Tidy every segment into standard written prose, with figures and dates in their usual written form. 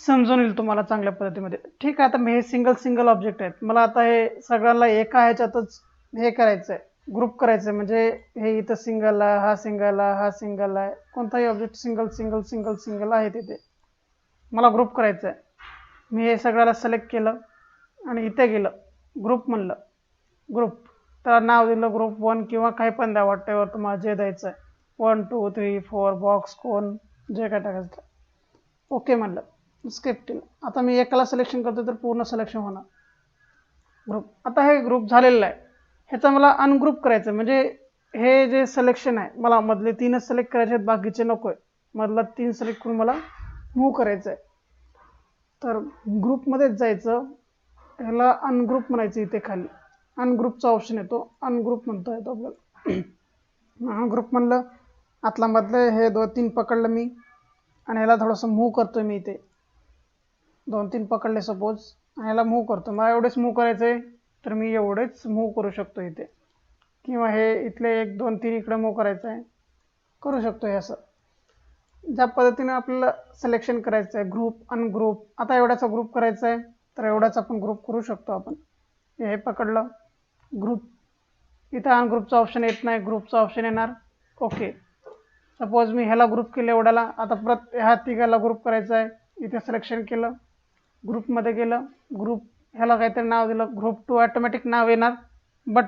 समजून येईल तुम्हाला चांगल्या पद्धतीमध्ये. ठीक आहे, आता मी हे सिंगल सिंगल ऑब्जेक्ट आहेत, मला आता हे सगळ्यांना एका ह्याच्यातच हे करायचं आहे, ग्रुप करायचं आहे. म्हणजे हे इथं सिंगल आहे, हा सिंगल आहे, हा सिंगल आहे, कोणताही object single single single single आहे तिथे मला ग्रुप करायचं आहे. मी हे सगळ्याला सिलेक्ट केलं आणि इथे गेलं, ग्रुप म्हणलं, ग्रुप, तर नाव दिलं ग्रुप 1 किंवा काही पण द्या, वॉटेवर तुम्हाला जे द्यायचं आहे, 1 2 3 4 बॉक्स कोण जे काय टाकायचं. ओके म्हणलं, स्किप केलं. आता मी एकाला सिलेक्शन करतो तर पूर्ण सिलेक्शन होणार ग्रुप. आता हे ग्रुप झालेलं आहे, ह्याचा मला अनग्रुप करायचं. म्हणजे हे जे सिलेक्शन आहे मला मधले 3च सिलेक्ट करायचे आहेत, बाकीचे नको आहे. मधला 3 सिलेक्ट करून मला मूव्ह करायचं आहे. तर ग्रुपमध्येच जायचं, ह्याला अनग्रुप म्हणायचं. इथे खाली अनग्रुपचा ऑप्शन येतो, अनग्रुप म्हणता येतो आपल्याला. अनग्रुप म्हणलं, आतला मधलं हे 2-3 पकडलं मी आणि ह्याला थोडंसं मूव्ह करतो मी. इथे 2-3 पकडले सपोज आणि ह्याला मूव्ह करतो. मला एवढेच मूव्ह करायचं आहे तर मी एवढेच मूव्ह करू शकतो इथे, किंवा हे इथले 1 2 3 इकडे मूव्ह करायचं आहे, करू शकतो. हे असं ज्या पद्धतीने आपल्याला सिलेक्शन करायचं आहे, ग्रुप अनग्रुप. आता एवढ्याचा ग्रुप करायचा आहे तर एवढाच आपण ग्रुप करू शकतो. आपण हे पकडलं ग्रुप, इथं अनग्रुपचा ऑप्शन येत नाही, ग्रुपचा ऑप्शन येणार. ओके, सपोज मी ह्याला ग्रुप केलं एवढ्याला, आता परत ह्या तिघाला ग्रुप करायचं आहे. इथे सिलेक्शन केलं, ग्रुपमध्ये गेलं, ग्रुप ह्याला काहीतरी नाव दिलं, ग्रुप 2 ऑटोमॅटिक नाव येणार. बट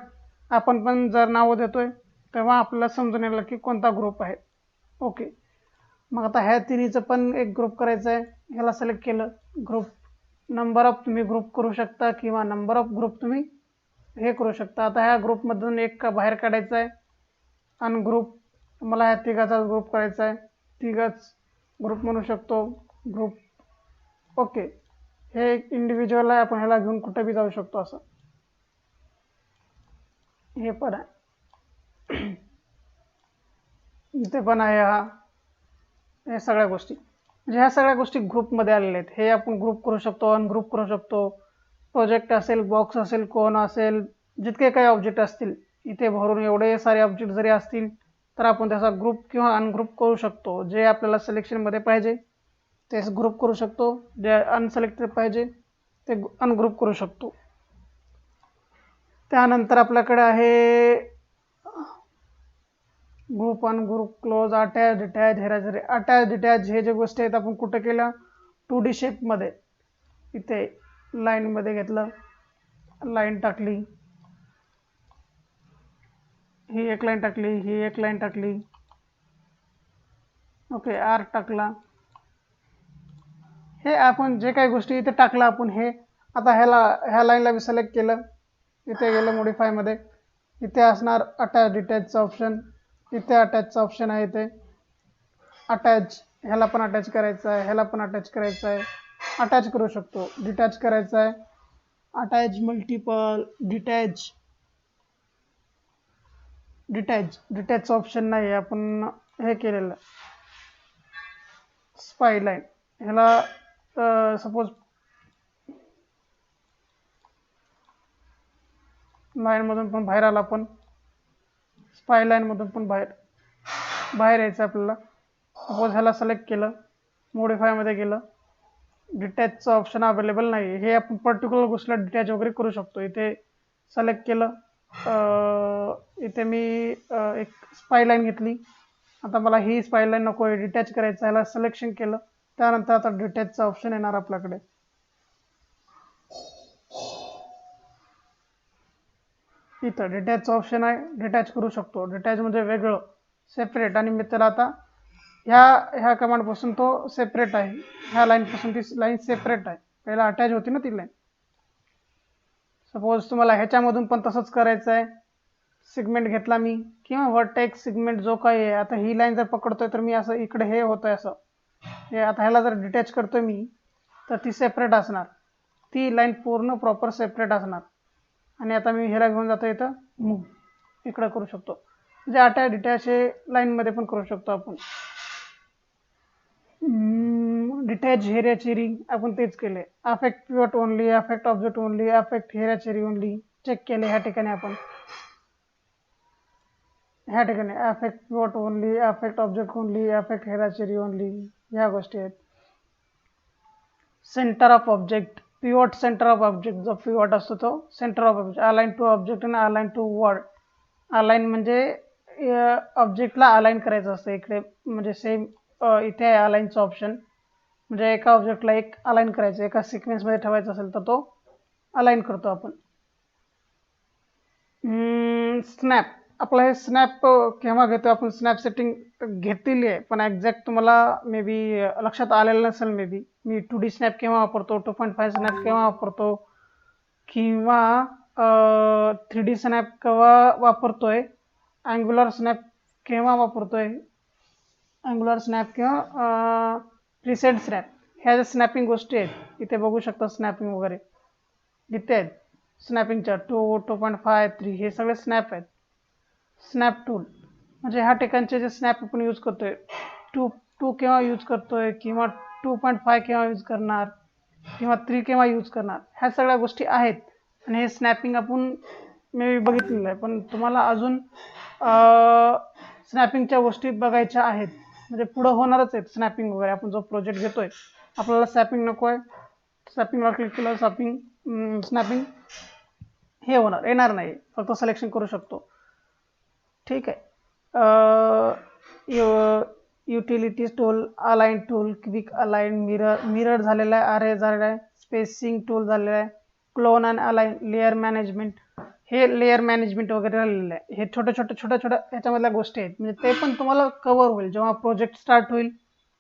आपण पण जर नावं देतोय तेव्हा आपल्याला समजून येईल की कोणता ग्रुप आहे. ओके, मग आता ह्या तिन्हीचं पण एक ग्रुप करायचं आहे. ह्याला सिलेक्ट केलं, ग्रुप, नंबर ऑफ तुम्ही ग्रुप करू शकता किंवा नंबर ऑफ ग्रुप तुम्ही हे करू शकता. आता ह्या ग्रुपमधून एक बाहेर काढायचं आहे, अनग्रुप. मला ह्या तिघाचा ग्रुप करायचा आहे, तिघाच ग्रुप म्हणू शकतो, ग्रुप. ओके, हे एक इंडिव्हिज्युअल आहे, आपण ह्याला घेऊन कुठे बी जाऊ शकतो. असं हे पण आहे, इथे पण आहे. हे सगळ्या गोष्टी, म्हणजे ह्या सगळ्या गोष्टी ग्रुपमध्ये आलेल्या आहेत. हे आपण ग्रुप करू शकतो, अनग्रुप करू शकतो. प्रोजेक्ट असेल, बॉक्स असेल, कोण असेल, जितके काही ऑब्जेक्ट असतील इथे भरून, एवढे सारे ऑब्जेक्ट जरी असतील तर आपण त्याचा ग्रुप किंवा अनग्रुप करू शकतो. जे आपल्याला सिलेक्शनमध्ये पाहिजे ते ग्रुप करू शकतो, जे अनसिलेक्टेड पाहिजे ते अनग्रुप करू शकतो. त्यानंतर आपल्याकडे आहे group, ungroup, close, attach, detach, हेराफेरी. अटॅच डिटॅच हे जे गोष्टी आहेत आपण कुठं केलं, 2D शेपमध्ये. इथे लाईनमध्ये घेतलं, लाईन टाकली, ही एक लाईन टाकली, ही एक लाईन टाकली. ओके, आर्क टाकला. हे आपण जे काही गोष्टी इथे टाकलं आपण, हे आता ह्या लाईनला मी सिलेक्ट केलं, इथे गेलं मॉडिफायमध्ये, इथे असणार अटॅच डिटॅचचा ऑप्शन. इथे अटॅचचा ऑप्शन आहे, इथे अटॅच, ह्याला पण अटॅच करायचं आहे, ह्याला पण अटॅच करायचं आहे, अटॅच करू शकतो. डिटॅच करायचं आहे, अटॅच मल्टिपल, डिटॅच. डिटॅचचं ऑप्शन नाही, आपण हे केलेलं स्पाय लाईन. ह्याला सपोज लाईनमधून पण बाहेर आला, आपण स्पाय लाईनमधून पण बाहेर यायचं आपल्याला. सपोज ह्याला सिलेक्ट केलं, मॉडिफायमध्ये गेलं, डिटॅचचं ऑप्शन अवेलेबल नाही. हे आपण पर्टिक्युलर गोष्टीला डिटॅच वगैरे करू शकतो. इथे सिलेक्ट केलं, इथे मी एक स्पाय लाईन घेतली. आता मला ही स्पाय लाईन नको आहे, डिटॅच करायचं. ह्याला सिलेक्शन केलं, त्यानंतर आता डिटॅचचा ऑप्शन येणार आपल्याकडे. इथं डिटॅचचं ऑप्शन आहे, डिटॅच करू शकतो. डिटॅच म्हणजे वेगळं, सेपरेट. आणि मी त्याला आता ह्या कमांडपासून तो सेपरेट आहे, ह्या लाईनपासून ती लाईन सेपरेट आहे. पहिला अटॅच होती ना ती लाईन. सपोज तुम्हाला ह्याच्यामधून पण तसंच करायचं आहे, सिगमेंट घेतला मी किंवा व्हर्टेक्स सिगमेंट जो काही आहे. आता ही लाईन जर पकडतोय तर मी असं इकडे हे होतंय असं, हे आता ह्याला जर डिटॅच करतोय मी तर ती सेपरेट असणार, ती लाईन पूर्ण प्रॉपर सेपरेट असणार. आणि आता मी ह्याला घेऊन जातो, इथं मूव्ह इकडं करू शकतो. म्हणजे अटॅच डिटॅच हे लाईनमध्ये पण करू शकतो आपण. डिटॅच हेरियाचेरी आपण तेच केले. Affect pivot only, affect object only, affect hierarchy only check केले. ह्या ठिकाणी आपण ह्या ठिकाणी affect pivot only, affect object only, affect hierarchy only, ह्या गोष्टी आहेत. Centre of object, pivot centre of object, जो पिवॉट असतो तो centre of object, align to object आणि अलाइन टू वर्ड. अलाइन म्हणजे ऑब्जेक्टला अलाइन करायचं असतं इकडे, म्हणजे सेम इथे आहे अलाइनचं ऑप्शन, म्हणजे एका ऑब्जेक्टला एक अलाइन करायचं, एका सिक्वेन्समध्ये ठेवायचं असेल तर तो अलाइन करतो आपण. स्नॅप, आपलं हे स्नॅप केव्हा घेतो आपण, स्नॅप सेटिंग घेतलेली आहे पण एक्झॅक्ट तुम्हाला मे बी लक्षात आलेलं नसेल. May be me 2D snap केव्हा वापरतो, 2.5 स्नॅप केव्हा वापरतो, किंवा 3D स्नॅप केव्हा वापरतोय, अँग्युलर स्नॅप केव्हा वापरतोय, अँग्युलर स्नॅप किंवा प्रिसेट स्नॅप, ह्या ज्या स्नॅपिंग गोष्टी आहेत इथे बघू शकता. स्नॅपिंग वगैरे इथे आहेत, स्नॅपिंगच्या 2, 2.5, 3 हे सगळे स्नॅप आहेत. स्नॅप टूल म्हणजे ह्या ठिकाणचे जे स्नॅप आपण यूज करतोय, 2 केव्हा यूज करतोय, किंवा 2.5 केव्हा यूज करणार, किंवा 3 केव्हा यूज करणार, ह्या सगळ्या गोष्टी आहेत. आणि हे स्नॅपिंग आपण मी बघितलेलं आहे, पण तुम्हाला अजून स्नॅपिंगच्या गोष्टी बघायच्या आहेत, म्हणजे पुढं होणारच आहेत स्नॅपिंग वगैरे. आपण जो प्रोजेक्ट घेतोय, आपल्याला स्नॅपिंग नको आहे, स्नॅपिंगला क्लिक केलं, स्नॅपिंग हे होणार, येणार नाही, फक्त सिलेक्शन करू शकतो. ठीक आहे. Utilities tool, align tool, quick align, mirror झालेला आहे, अरे झालेला आहे, स्पेसिंग टूल झालेला आहे, clone and align, layer management, हे लेअर मॅनेजमेंट वगैरे झालेलं आहे. हे छोट्या ह्याच्यामधल्या गोष्टी आहेत, म्हणजे ते पण तुम्हाला कव्हर होईल जेव्हा प्रोजेक्ट स्टार्ट होईल,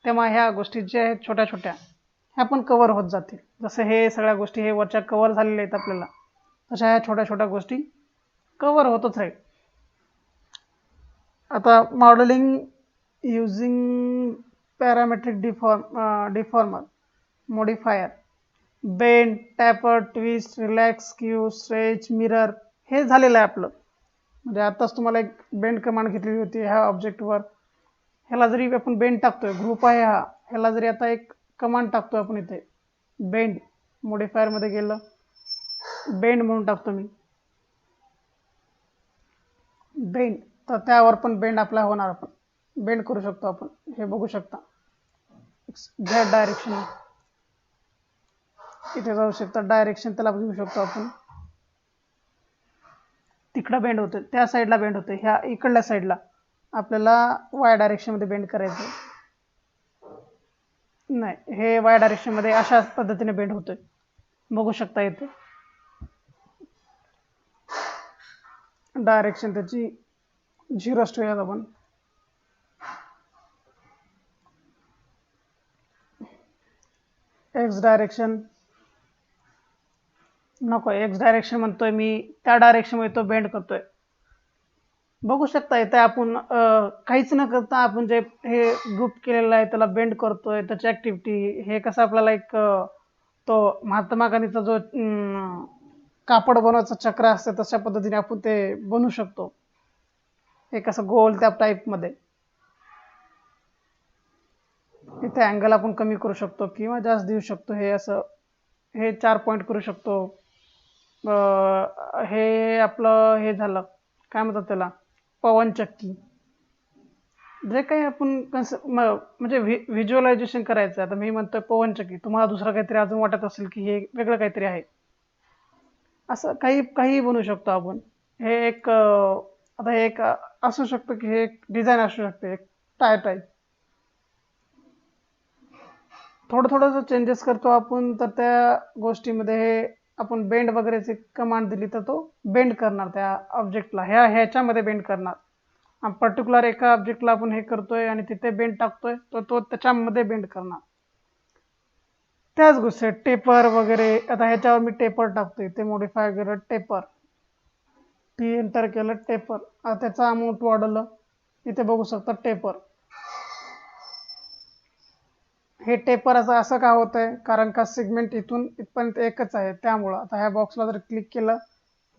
तेव्हा ह्या गोष्टी ज्या आहेत छोट्या ह्या पण कव्हर होत जातील. जसं हे सगळ्या गोष्टी हे वरच्या कव्हर झालेल्या आहेत आपल्याला, तशा ह्या छोट्या गोष्टी कव्हर होतच राहील. आता modelling using parametric deformer, modifier, bend, taper, twist, relax, skew, stretch, mirror, हे झालेलं आहे आपलं. म्हणजे आताच तुम्हाला एक बेंड कमांड घेतलेली होती ह्या ऑब्जेक्टवर, ह्याला जरी आपण बेंड टाकतोय, ग्रुप आहे हा, ह्याला जरी आता एक कमांड टाकतोय आपण इथे, बेंड, मॉडिफायरमध्ये गेलं, बेंड म्हणून टाकतो मी बेंड, तर त्यावर पण बेंड अप्लाय होणार, आपण बेंड करू शकतो. आपण हे बघू शकता, झेड डायरेक्शन इथे जाऊ शकता, डायरेक्शन त्याला बघू शकतो आपण, तिकडं बेंड होतं, त्या साईडला बेंड होतं, ह्या इकडल्या साईडला आपल्याला वाय डायरेक्शनमध्ये बेंड करायचं नाही, हे वाय डायरेक्शनमध्ये अशा पद्धतीने बेंड होतोय, बघू शकता इथे. डायरेक्शन त्याची 0 ठेवूयात आपण, एक्स डायरेक्शन नको, एक्स डायरेक्शन म्हणतोय मी, त्या डायरेक्शनमध्ये तो बेंड करतोय. बघू शकता इथे आपण काहीच न करता आपण जे हे ग्रुप केलेलं आहे त्याला बेंड करतोय, त्याची ऍक्टिव्हिटी, हे कसं आपल्याला एक तो महात्मा गांधीचा जो कापड बनवायचं चक्र असतं तशा पद्धतीने आपण ते बनवू शकतो, हे कसं गोल त्या टाईपमध्ये. इथे अँगल आपण कमी करू शकतो किंवा जास्त देऊ शकतो, हे असं हे 4 पॉईंट करू शकतो. हे आपलं हे झालं, काय म्हणतात त्याला, पवनचक्की, जे काही आपण म्हणजे व्हिज्युअलायझेशन करायचं. आता मी म्हणतोय पवनचक्की, तुम्हाला दुसरं काहीतरी अजून वाटत असेल की हे वेगळं काहीतरी आहे, असं काही बनवू शकतो आपण. हे एक आता हे एक असू शकतं की हे एक डिझाईन असू शकते, एक टाईप थोडंसं चेंजेस करतो आपण, तर त्या गोष्टीमध्ये हे आपण बेंड वगैरेची कमांड दिली तर तो बेंड करणार त्या ऑब्जेक्टला, ह्याच्यामध्ये बेंड करणार. पर्टिक्युलर एका ऑब्जेक्टला आपण हे करतोय आणि तिथे बेंड टाकतोय, तर तो त्याच्यामध्ये बेंड करणार. त्याच गोष्टी टेपर वगैरे, आता ह्याच्यावर मी टेपर टाकतोय, ते मॉडिफाय केलं, टेपर, टी एंटर केलं, टेपर, त्याचा अमाऊंट वाढवलं, इथे बघू शकता टेपर. हे टेपर असं का होत आहे, कारण का सेगमेंट इथून इथपर्यंत एकच आहे, त्यामुळं. आता ह्या बॉक्सला जर क्लिक केलं,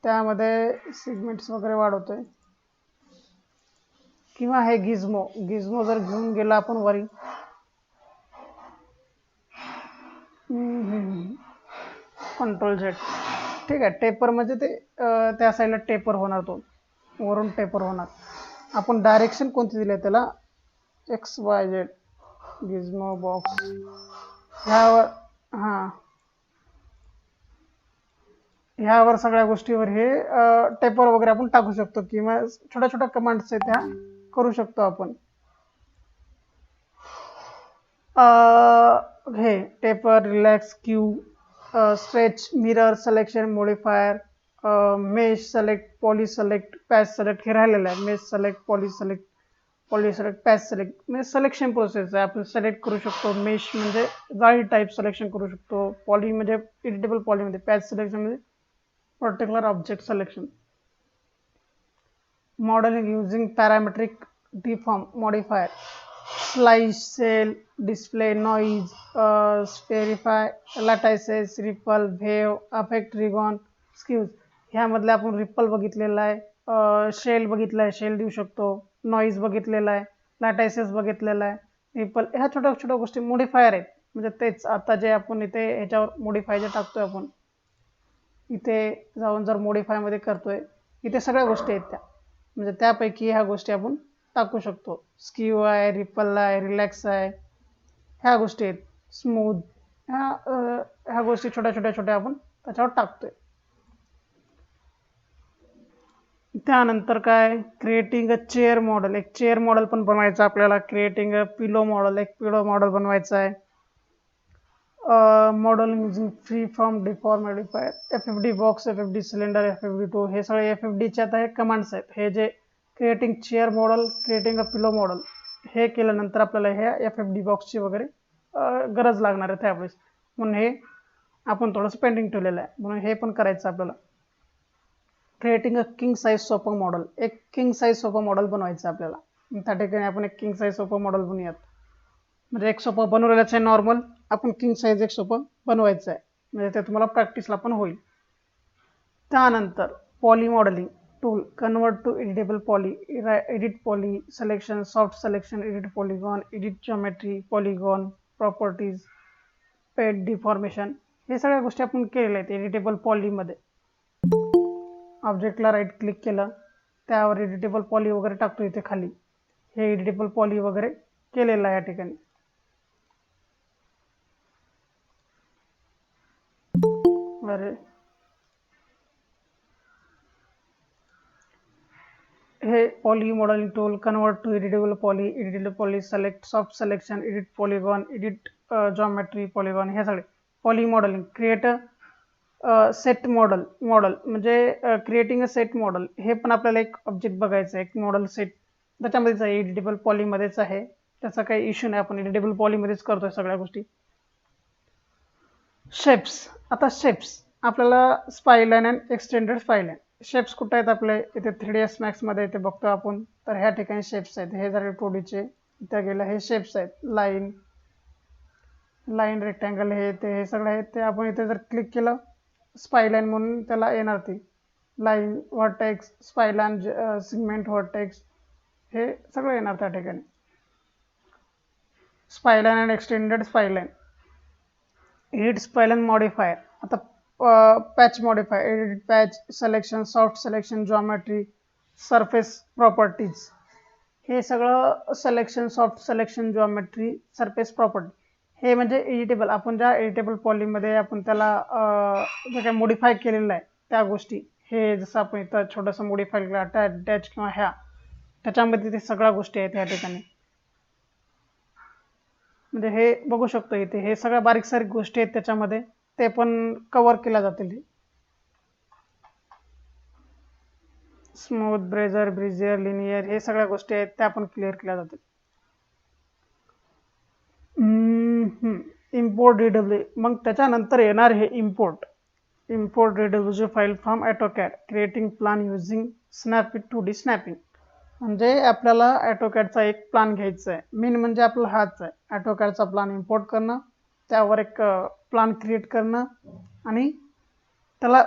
त्यामध्ये सेगमेंट्स वगैरे वाढवतोय. किंवा हे गिझमो जर घेऊन गेला आपण वरी, कंट्रोल झेड, ठीक आहे. टेपर म्हणजे ते त्या साईडला टेपर होणार, तो वरून टेपर होणार. आपण डायरेक्शन कोणती दिली आहे त्याला, XYZ, गिझमो बॉक्स, ह्यावर हां, ह्यावर सगळ्या गोष्टीवर हे टेपर वगैरे आपण टाकू शकतो किंवा छोट्या छोट्या कमांड्स आहेत त्या करू शकतो आपण. हे taper, relax, skew, stretch, mirror, selection, modifier, mesh select, poly select, patch select हे राहिलेलं आहे. Mesh select, poly select, patch select म्हणजे सिलेक्शन प्रोसेस आहे. आपण सिलेक्ट करू शकतो. मेश म्हणजे जाळी टाईप सिलेक्शन करू शकतो. पॉली म्हणजे एडिटेबल पॉलीमध्ये, पॅच सिलेक्शन म्हणजे particular object selection. Modelling using parametric deform modifier, slice, shell, display, noise, spherify, lattices, ripple, wave, affect, region, squeeze ह्यामधले आपण रिपल बघितलेला आहे, शेल बघितला आहे, शेल देऊ शकतो, नॉईज बघितलेला आहे, लॅटायसेस बघितलेला आहे, रिपल ह्या छोट्या छोट्या गोष्टी मॉडिफायर आहेत. म्हणजे तेच आता जे आपण इथे ह्याच्यावर मॉडिफाय जे टाकतोय आपण इथे जाऊन जर मॉडिफायमध्ये करतोय इथे सगळ्या गोष्टी आहेत त्या, म्हणजे त्यापैकी ह्या गोष्टी आपण टाकू शकतो. स्क्यू आहे, रिपल आहे, रिलॅक्स आहे, ह्या गोष्टी आहेत, स्मूथ, ह्या गोष्टी छोट्या छोट्या छोट्या आपण त्याच्यावर टाकतोय. त्यानंतर काय, क्रिएटिंग अ चेअर मॉडेल, एक चेअर मॉडेल पण बनवायचं आपल्याला. क्रिएटिंग अ पिलो मॉडेल, एक पिलो मॉडेल बनवायचं आहे. Model using free from deform modifier, FFD box, FFD cylinder, FFD2 हे सगळे FFDचे आता हे कमांड्स आहेत. हे जे creating chair model, creating a pillow model हे केल्यानंतर आपल्याला ह्या FFD बॉक्सची वगैरे गरज लागणार आहे त्यावेळेस, म्हणून हे आपण थोडंसं पेंडिंग ठेवलेलं आहे, म्हणून हे पण करायचं आपल्याला. Creating a king size sofa model, एक किंग साईज सोफा मॉडेल बनवायचं आपल्याला. त्या ठिकाणी आपण एक किंग साईज सोफा मॉडेल बनवूयात. म्हणजे एक सोफा बनवलेलाच आहे नॉर्मल, आपण किंग साईज एक सोफा बनवायचं आहे, म्हणजे ते तुम्हाला प्रॅक्टिसला पण होईल. त्यानंतर poly modelling tool, convert to editable poly, edit poly, selection, soft selection, edit polygon, edit geometry, polygon properties, paint deformation हे सगळ्या गोष्टी आपण केलेल्या आहेत एडिटेबल पॉलीमध्ये. ऑब्जेक्टला राईट क्लिक केलं, त्यावर एडिटेबल पॉली वगैरे टाकतो इथे खाली, हे एडिटेबल पॉली वगैरे केलेलं आहे या ठिकाणी. बरे हे poly modelling tool, convert to editable poly, select, soft selection, edit polygon, edit geometry, polygon हे सगळे poly modelling. Create set model म्हणजे क्रिएटिंग अ सेट मॉडेल, हे पण आपल्याला एक ऑब्जेक्ट बघायचं आहे, एक मॉडेल सेट त्याच्यामध्येच आहे, एडिटेबल पॉलीमध्येच आहे, त्याचा काही इश्यू नाही, आपण एडिटेबल पॉलीमध्येच करतोय सगळ्या गोष्टी. शेप्स, आता शेप्स आपल्याला स्पायलाइन अँड एक्सटेंडेड स्पायलाइन शेप्स कुठे आहेत आपले इथे 3ds मॅक्समध्ये इथे बघतो आपण, तर ह्या ठिकाणी शेप्स आहेत. हे जर 2Dचे इथे गेलं, हे शेप्स आहेत, लाईन रेक्टँगल हे सगळे आहेत. ते आपण इथे जर क्लिक केलं स्पायलाइन म्हणून त्याला येणार, ती लाईन, व्हर्टेक्स, स्पायलाइन, सिगमेंट, व्हर्टेक्स हे सगळं येणार त्या ठिकाणी. स्पायलाइन अँड एक्सटेंडेड स्पायलाइन, एडिट स्पायलाइन मॉडिफायर, आता patch modifier, edit patch, selection, soft selection, geometry, surface properties हे सगळं selection, soft selection, geometry, surface property हे म्हणजे एडिटेबल, आपण ज्या एडिटेबल पॉलीमध्ये आपण त्याला जे काही मॉडिफाय केलेलं आहे त्या गोष्टी, हे जसं आपण इथं छोटंसं मॉडिफाय केलं अटॅच किंवा ह्या, त्याच्यामध्ये ते सगळ्या गोष्टी आहेत या ठिकाणी. म्हणजे हे बघू शकतो इथे, हे सगळ्या बारीक सारीक गोष्टी आहेत त्याच्यामध्ये, ते पण कव्हर केल्या जातील. स्मूथ, ब्रेझियर, लिनियर हे सगळ्या गोष्टी आहेत त्या पण क्लिअर केल्या जातील. इम्पोर्ट DW, मग त्याच्यानंतर येणार हे import DW file from AutoCAD, creating plan using snapping 2D snapping. म्हणजे आपल्याला ऑटोकॅडचा एक प्लान घ्यायचा आहे, मेन म्हणजे आपला हाच आहे, ऑटोकॅडचा प्लान इम्पोर्ट करणं, त्यावर एक प्लान क्रिएट करणं आणि त्याला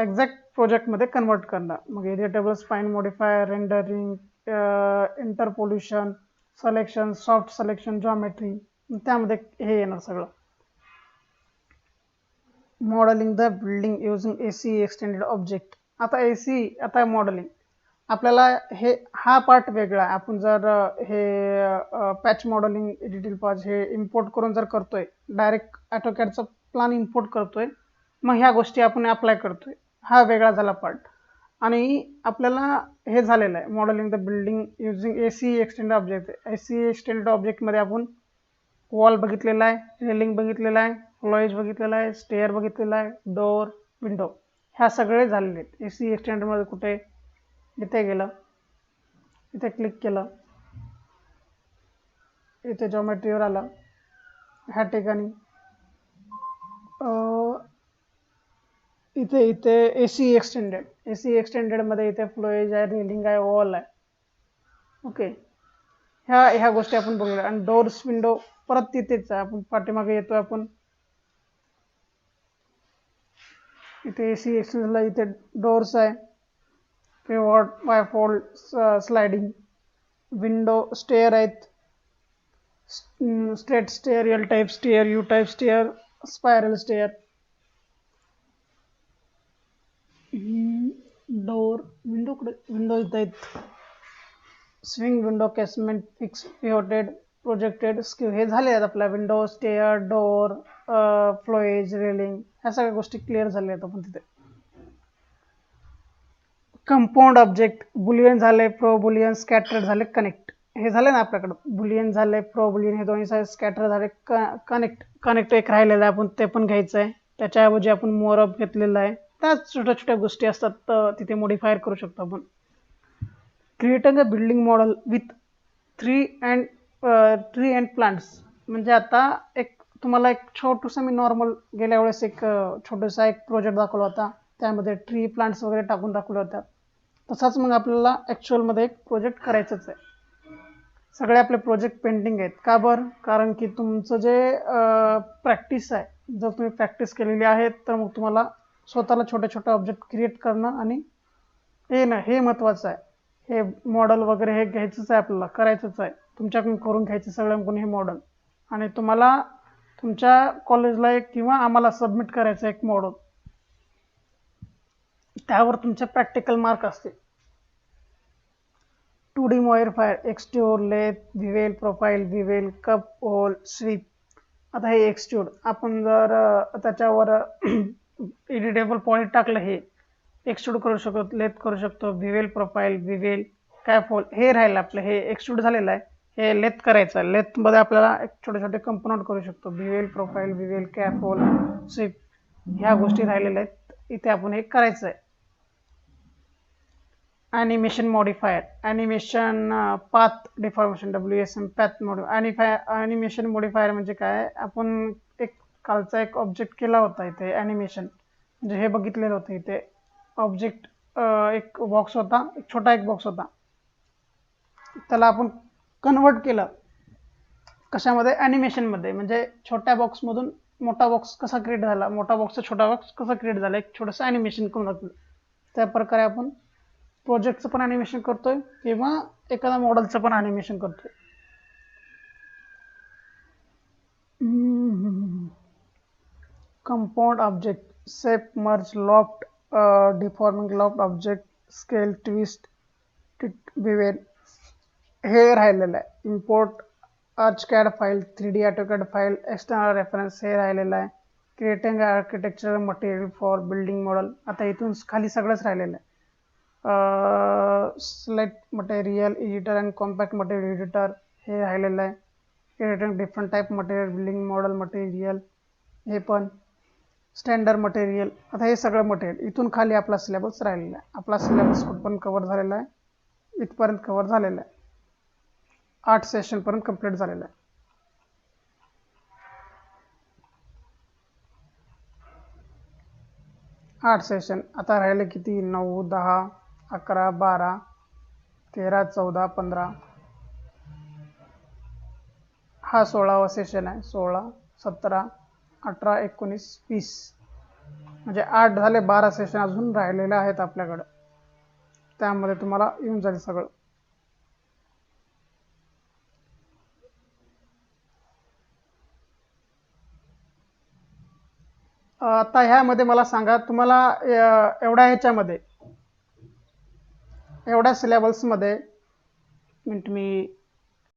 एक्झॅक्ट प्रोजेक्टमध्ये कन्वर्ट करणं. मग editable spline modifier, rendering, interpolation, selection, soft selection, geometry त्यामध्ये हे येणार सगळं. Modelling the building using AC extended object, आता AC आता मॉडेलिंग आपल्याला हा पार्ट वेगळा आहे. आपण जर हे पॅच मॉडेलिंग डिटेल पॅच हे इम्पोर्ट करून जर करतोय, डायरेक्ट ऑटोकॅडचा प्लॅन इम्पोर्ट करतोय, मग ह्या गोष्टी आपण अप्लाय करतोय. हा वेगळा झाला पार्ट. आणि आपल्याला हे झालेलं आहे modelling the building using AC extended object. AC extended ऑब्जेक्टमध्ये आपण वॉल बघितलेला आहे, रेलिंग बघितलेला आहे, फ्लोएज बघितलेला आहे, स्टेअर बघितलेला आहे, डोअर, विंडो, ह्या सगळे झालेले आहेत. एसी एक्सटेंडेडमध्ये कुठे इथे गेलं, इथे क्लिक केलं, इथे जॉमेट्रीवर आलं, ह्या ठिकाणी इथे इथे एसी एक्सटेंडेडमध्ये इथे फ्लोएज आहे, रेलिंग आहे, वॉल आहे. ओके, ह्या गोष्टी आपण बघूया. आणि डोर्स, विंडो परत तिथेच आहे. आपण पाठीमागे येतो, आपण इथे एसी एक्सटेंडेडला इथे डोर्स आहे, pivot, bifold, sliding, window, stair आहेत, straight stair, L type stair, U type stair, spiral stair, door, window इथं आहेत, swing window, casement, fix, pivoted, projected, skew, हे झाले आहेत आपल्या window, stair, door, foliage, railing, ह्या सगळ्या गोष्टी क्लिअर झाल्या आहेत आपण तिथे. कंपाऊंड ऑब्जेक्ट, बुलियन झाले, प्रो बुलियन, स्कॅटर्ड झाले, कनेक्ट, हे झाले ना आपल्याकडं. बुलियन झाले, प्रो बुलियन, हे दोन्ही साईड, स्कॅटर झाले, कनेक्ट एक राहिलेलं आहे, आपण ते पण घ्यायचं आहे. त्याच्याऐवजी आपण मोर अप घेतलेला आहे. त्याच छोट्या छोट्या गोष्टी असतात, तिथे मॉडिफायर करू शकतो आपण. Creating a building model with tree and plants, म्हणजे आता तुम्हाला एक छोटंसं मी नॉर्मल गेल्या वेळेस छोटासा एक प्रोजेक्ट दाखवला होता, त्यामध्ये ट्री प्लांट्स वगैरे टाकून दाखवल्या होत्या. तसाच मग आपल्याला ॲक्च्युअलमध्ये एक प्रोजेक्ट करायचंच आहे. सगळे आपले प्रोजेक्ट पेंडिंग आहेत. का बरं? कारण की तुमचं जे प्रॅक्टिस आहे, जर तुम्ही प्रॅक्टिस केलेली आहे तर मग तुम्हाला स्वतःला छोटे छोटे ऑब्जेक्ट क्रिएट करणं आणि हे महत्त्वाचं आहे. हे मॉडेल वगैरे हे घ्यायचंच आहे, आपल्याला करायचंच आहे. तुमच्याकडून करून घ्यायचं सगळ्यांकडून हे मॉडेल, आणि तुम्हाला तुमच्या कॉलेजला किंवा आम्हाला सबमिट करायचं एक मॉडेल. त्यावर तुमचे प्रॅक्टिकल मार्क असतील. 2D modifier, extrude, lathe, bevel, profile, bevel, cap, hole, sweep. आता हे एक्सट्रूड, आपण जर त्याच्यावर एडिटेबल पॉईंट टाकलं, हे एक्सट्रूड करू शकतो, लेथ करू शकतो, bevel, profile, bevel, cap hole, हे राहिलं आपलं. हे एक्सट्रूड झालेलं आहे. हे लेथ करायचं आहे. लेथमध्ये आपल्याला एक छोटे छोटे कंपोनंट करू शकतो, bevel, profile, bevel, cap hole, sweep, ह्या गोष्टी राहिलेल्या आहेत. इथे आपण हे करायचं आहे. Animation modifier, animation path deformation, WSM path animation modifier म्हणजे काय? आपण कालचा एक ऑब्जेक्ट केला होता इथे ॲनिमेशन, म्हणजे हे बघितलेलं होतं इथे ऑब्जेक्ट. एक बॉक्स होता, छोटा एक बॉक्स होता, त्याला आपण कन्वर्ट केलं कशामध्ये? ॲनिमेशनमध्ये. म्हणजे छोट्या बॉक्समधून मोठा बॉक्स कसा क्रिएट झाला, मोठा बॉक्सचा छोटा बॉक्स कसा क्रिएट झाला, एक छोटंसं ॲनिमेशन करून दाखवलं. त्या प्रकारे आपण प्रोजेक्टचं पण ॲनिमेशन करतोय किंवा एखाद्या मॉडेलचं पण ॲनिमेशन करतोय. Compound object, shape, merge, loft, deforming loft object, scale, twist, bevel, हे राहिलेलं आहे. Import ArchiCAD file, 3D AutoCAD file, external reference, हे राहिलेलं आहे. Creating architecture material for building model, आता इथून खाली सगळंच राहिलेलं आहे. Select material editor and compact material editor, हे राहिलेलं आहे. Creating different type material, building model material, हे पण. स्टँडर्ड मटेरियल, आता हे सगळं मटेरियल. इथून खाली आपला सिलेबस राहिलेला आहे. आपला सिलेबस कुठपर्यंत कव्हर झालेला आहे? इथपर्यंत कव्हर झालेला आहे. 8 सेशनपर्यंत कंप्लीट झालेलं आहे. 8 सेशन. आता राहिले किती? 9, 10, 11, 12, 13, 14, 15, हा 16वा सेशन आहे. 16, 17, 18, 19, 20, म्हणजे 8 झाले. 12 सेशन अजून राहिलेले आहेत आपल्याकडं. त्यामध्ये तुम्हाला येऊन जाईल सगळं. आता ह्यामध्ये मला सांगा, तुम्हाला एवढ्या ह्याच्यामध्ये एवढ्या सिलेबल्समध्ये मिनिट मी